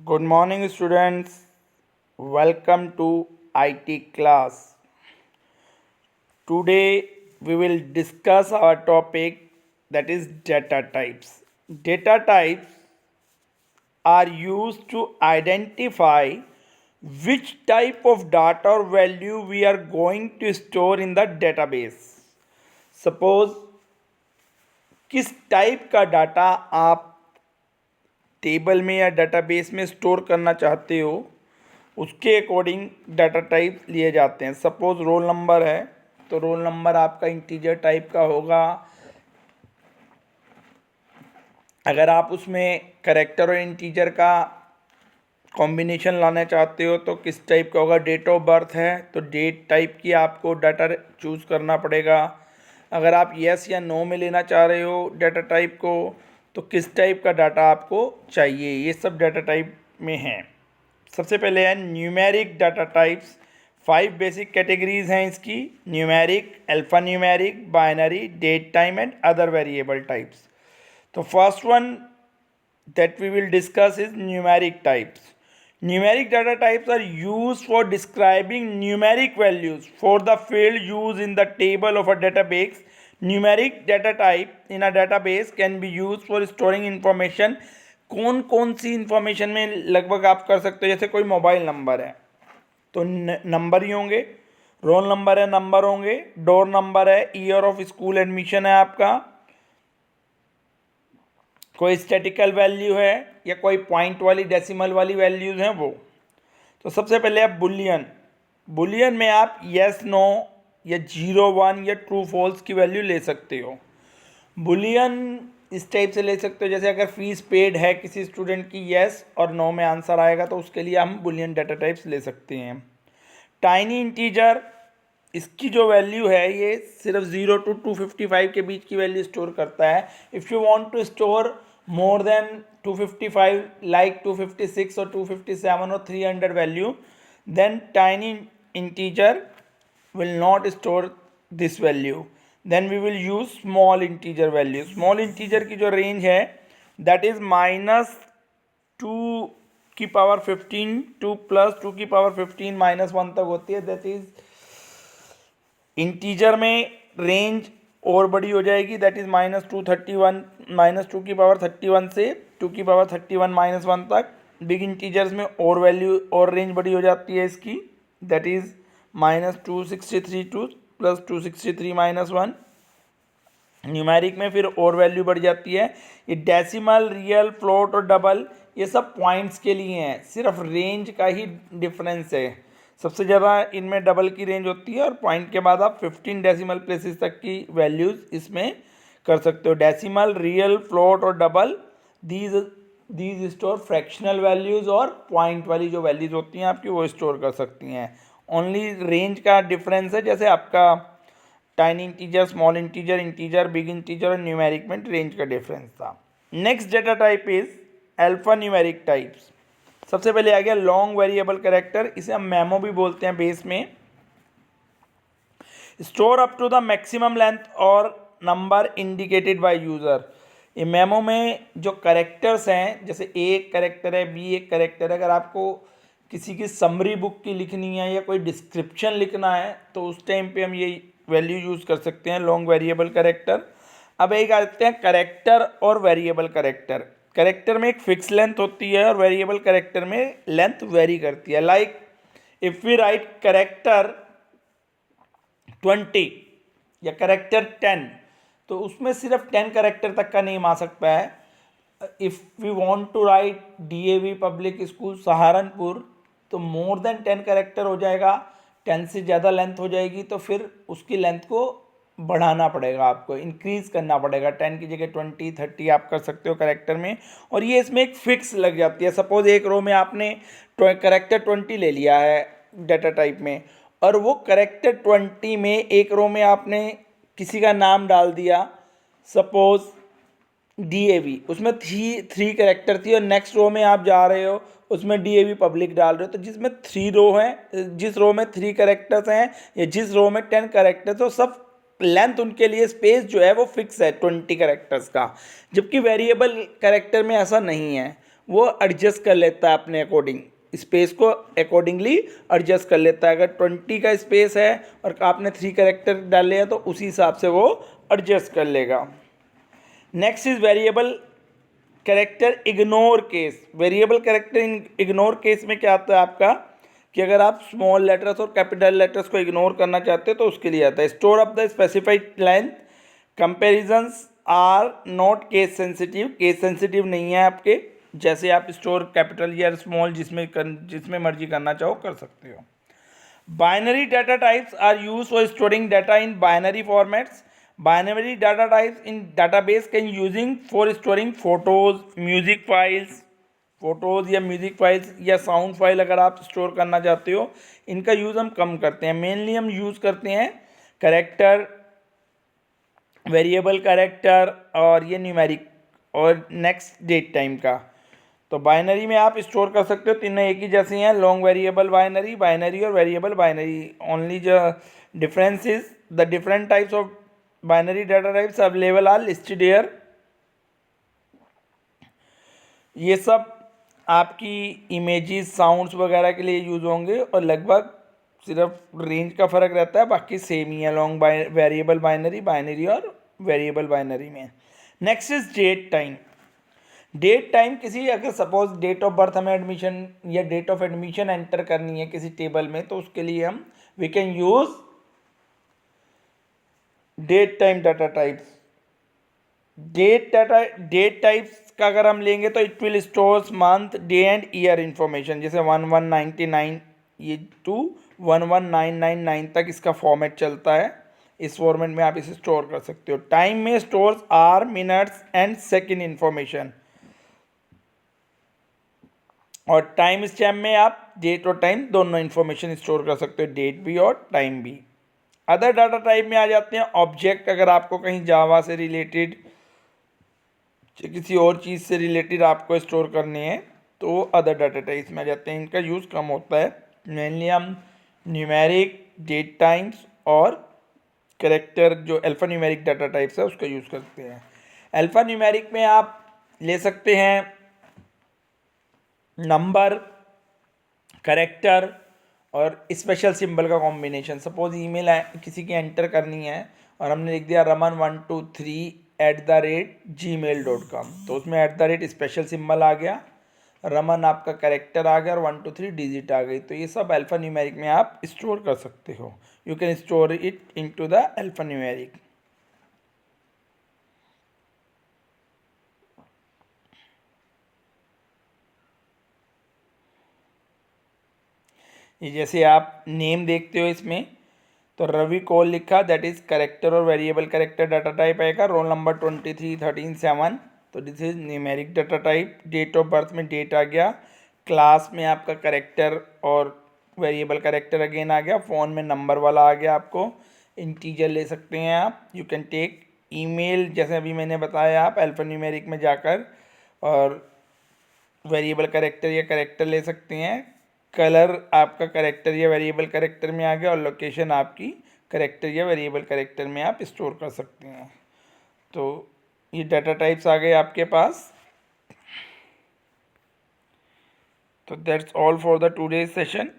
Good morning, students. Welcome to IT class. Today we will discuss our topic, that is data types. Data types are used to identify which type of data or value we are going to store in the database. Suppose किस type का data आप table में या database में store करना चाहते हो, उसके अकॉर्डिंग डाटा टाइप लिए जाते हैं। सपोज रोल नंबर है तो रोल नंबर आपका इंटीजर टाइप का होगा। अगर आप उसमें करेक्टर और इंटीजर का कॉम्बिनेशन लाना चाहते हो तो किस टाइप का होगा। डेट ऑफ बर्थ है तो डेट टाइप की आपको डाटा चूज़ करना पड़ेगा। अगर आप येस या नो में लेना चाह रहे हो डाटा टाइप को तो किस टाइप का डाटा आपको चाहिए, ये सब डाटा टाइप में हैं। सबसे पहले है numeric data types. 5 basic categories हैं इसकी: numeric, alphanumeric, binary, date time and other variable types. तो first one that we will discuss is numeric types. Numeric data types are used for describing numeric values for the field used in the table of a database. Numeric data type in a database can be used for storing information. कौन कौन सी information में लगभग आप कर सकते हो, जैसे कोई मोबाइल नंबर है तो नंबर ही होंगे, रोल नंबर है नंबर होंगे, डोर नंबर है, ईयर ऑफ स्कूल एडमिशन है आपका, कोई स्टैटिकल वैल्यू है या कोई पॉइंट वाली डेसिमल वाली वैल्यूज़ हैं वो। तो सबसे पहले आप बुलियन में आप येस नो या 0 1 या ट्रू फॉल्स की वैल्यू ले सकते हो। बुलियन इस टाइप से ले सकते हो, जैसे अगर फीस पेड है किसी स्टूडेंट की, येस और नो में आंसर आएगा तो उसके लिए हम बुलियन डाटा टाइप्स ले सकते हैं। टाइनी इंटीजर, इसकी जो वैल्यू है ये सिर्फ 0 to 255 के बीच की वैल्यू स्टोर करता है। If you want to store more than 255 like 256 और 257 और 300 value, then tiny integer will not store this value, then we will use small integer value. Small integer की जो रेंज है that is -2 की power 15 to +2 की power 15 -1 तक होती है। दैट इज इंटीजर में रेंज और बड़ी हो जाएगी, दैट इज -231 -2 की पावर 31 से 2 की पावर 31 -1 तक। बिग इंटीजर्स में और वैल्यू और रेंज बड़ी हो जाती है इसकी, दैट इज -263 टू +263 -1। न्यूमेरिक में फिर और वैल्यू बढ़ जाती है। ये डेसिमल, रियल, फ्लोट और डबल ये सब पॉइंट्स के लिए हैं, सिर्फ रेंज का ही डिफरेंस है। सबसे ज़्यादा इनमें डबल की रेंज होती है और पॉइंट के बाद आप 15 डेसिमल प्लेसेस तक की वैल्यूज़ इसमें कर सकते हो। डेसिमल, रियल, फ्लोट और double these store fractional values, और पॉइंट वाली जो वैल्यूज़ होती हैं आपकी वो स्टोर कर सकती हैं। ओनली रेंज का डिफरेंस है, जैसे आपका tiny integer, small integer, integer, big integer और न्यूमेरिक में रेंज का डिफरेंस था। Next data type is alpha numeric types. सबसे पहले आ गया लॉन्ग वेरिएबल कैरेक्टर, इसे हम मेमो भी बोलते हैं बेस में। Store up to the maximum length और नंबर इंडिकेटेड बाय यूज़र। ये मेमो में जो करेक्टर्स हैं, जैसे ए एक करेक्टर है, बी एक करेक्टर है, अगर आपको किसी की समरी बुक की लिखनी है या कोई डिस्क्रिप्शन लिखना है तो उस टाइम पे हम ये वैल्यू यूज़ कर सकते हैं, लॉन्ग वेरिएबल करेक्टर। अब एक आते हैं करेक्टर और वेरिएबल करेक्टर। करेक्टर में एक फिक्स लेंथ होती है और वेरिएबल करेक्टर में लेंथ वेरी करती है। Like if we write character 20 या करेक्टर 10 तो उसमें सिर्फ 10 करेक्टर तक का नेम आ सकता है। If we want to write DAV public school Saharanpur तो मोर देन 10 करेक्टर हो जाएगा, 10 से ज़्यादा लेंथ हो जाएगी तो फिर उसकी लेंथ को बढ़ाना पड़ेगा, आपको इंक्रीज़ करना पड़ेगा। 10 की जगह 20 30 आप कर सकते हो करेक्टर में, और ये इसमें एक फ़िक्स लग जाती है। सपोज़ एक रो में आपने करेक्टर 20 ले लिया है डाटा टाइप में, और वो करेक्टर 20 में एक रो में आपने किसी का नाम डाल दिया, सपोज़ DAV, उसमें 3 करेक्टर थी, और नेक्स्ट रो में आप जा रहे हो उसमें DAV पब्लिक डाल रहे हो, तो जिसमें 3 रो हैं, जिस रो में 3 करेक्टर्स हैं या जिस रो में 10 करेक्टर्स, तो सब लेंथ उनके लिए स्पेस जो है वो फिक्स है 20 करेक्टर्स का। जबकि वेरिएबल करेक्टर में ऐसा नहीं है, वो एडजस्ट कर लेता है अपने अकॉर्डिंग, स्पेस को अकॉर्डिंगली एडजस्ट कर लेता है। अगर 20 का स्पेस है और आपने 3 कैरेक्टर डाले हैं तो उसी हिसाब से वो एडजस्ट कर लेगा। Next is variable character ignore case. Variable character ignore case में क्या आता है आपका कि अगर आप स्मॉल लेटर्स और कैपिटल लेटर्स को इग्नोर करना चाहते हो तो उसके लिए आता है। Store of the specified length comparisons are not case sensitive. Case sensitive नहीं है आपके, जैसे आप स्टोर कैपिटल या स्मॉल जिसमें मर्जी करना चाहो कर सकते हो। Binary data types are use for storing data in binary formats. Binary data types in database can using for storing photos, music files, photos या म्यूज़िक फाइल्स या साउंड फाइल अगर आप स्टोर करना चाहते हो, इनका यूज़ हम कम करते हैं। मेनली हम यूज़ करते हैं कैरेक्टर, वेरिएबल कैरेक्टर और ये न्यूमेरिक और नेक्स्ट डेट टाइम का। तो बाइनरी में आप स्टोर कर सकते हो, तीनों एक ही जैसे हैं, लॉन्ग वेरिएबल बाइनरी, बाइनरी और वेरिएबल बाइनरी। ओनली जो difference is the different types of binary data types available are listed here. ये सब आपकी इमेजेस, साउंड्स वगैरह के लिए यूज़ होंगे और लगभग सिर्फ रेंज का फ़र्क रहता है, बाकी सेम ही है लॉन्ग वेरिएबल बाइनरी, बाइनरी और वेरिएबल बाइनरी में। Next is date time. Date time किसी, अगर सपोज डेट ऑफ बर्थ हमें एडमिशन या डेट ऑफ एडमिशन एंटर करनी है किसी टेबल में, तो उसके लिए हम we can use date time data types. Date types का अगर हम लेंगे तो it will stores month, day and year information. जैसे 1199 ये टू 11999 तक इसका फॉर्मेट चलता है। इस फॉर्मेट में आप इसे स्टोर कर सकते हो। टाइम में stores are, minutes and second information. और टाइम स्टैम्प में आप डेट और टाइम दोनों इंफॉर्मेशन स्टोर कर सकते हो, डेट भी और टाइम भी। अदर डाटा टाइप में आ जाते हैं ऑब्जेक्ट। अगर आपको कहीं जावा से रिलेटेड किसी और चीज़ से रिलेटेड आपको स्टोर करने हैं तो अदर डाटा टाइप्स में आ जाते हैं। इनका यूज़ कम होता है। मेनली हम न्यूमेरिक, डेट टाइम्स और कैरेक्टर जो अल्फ़ा न्यूमेरिक डाटा टाइप्स है उसका यूज़ करते हैं। अल्फ़ा न्यूमेरिक में आप ले सकते हैं नंबर, कैरेक्टर और स्पेशल सिंबल का कॉम्बिनेशन। सपोज ईमेल किसी की एंटर करनी है और हमने लिख दिया raman123@gmail.com, तो उसमें @ स्पेशल सिंबल आ गया, रमन आपका कैरेक्टर आ गया और 1 2 3 डिजिट आ गई। तो ये सब अल्फ़ा न्यूमेरिक में आप स्टोर कर सकते हो। You can store it into the alpha numeric. ये जैसे आप नेम देखते हो इसमें, तो रवि कौल लिखा, दैट इज़ करेक्टर और वेरिएबल करेक्टर डाटा टाइप आएगा। रोल नंबर 2313 तो this is numeric data type. Date of birth में डेट आ गया। क्लास में आपका करेक्टर और वेरिएबल करेक्टर अगेन आ गया। फ़ोन में नंबर वाला आ गया। आपको इंटीजर ले सकते हैं आप। यू कैन टेक ईमेल, जैसे अभी मैंने बताया, आप अल्फ़ा न्यूमेरिक में जाकर और वेरिएबल करेक्टर या करेक्टर ले सकते हैं। कलर आपका करेक्टर या वेरिएबल करेक्टर में आ गया और लोकेशन आपकी करेक्टर या वेरिएबल करेक्टर में आप स्टोर कर सकते हैं। तो ये डाटा टाइप्स आ गए आपके पास। तो that's all for the today's session.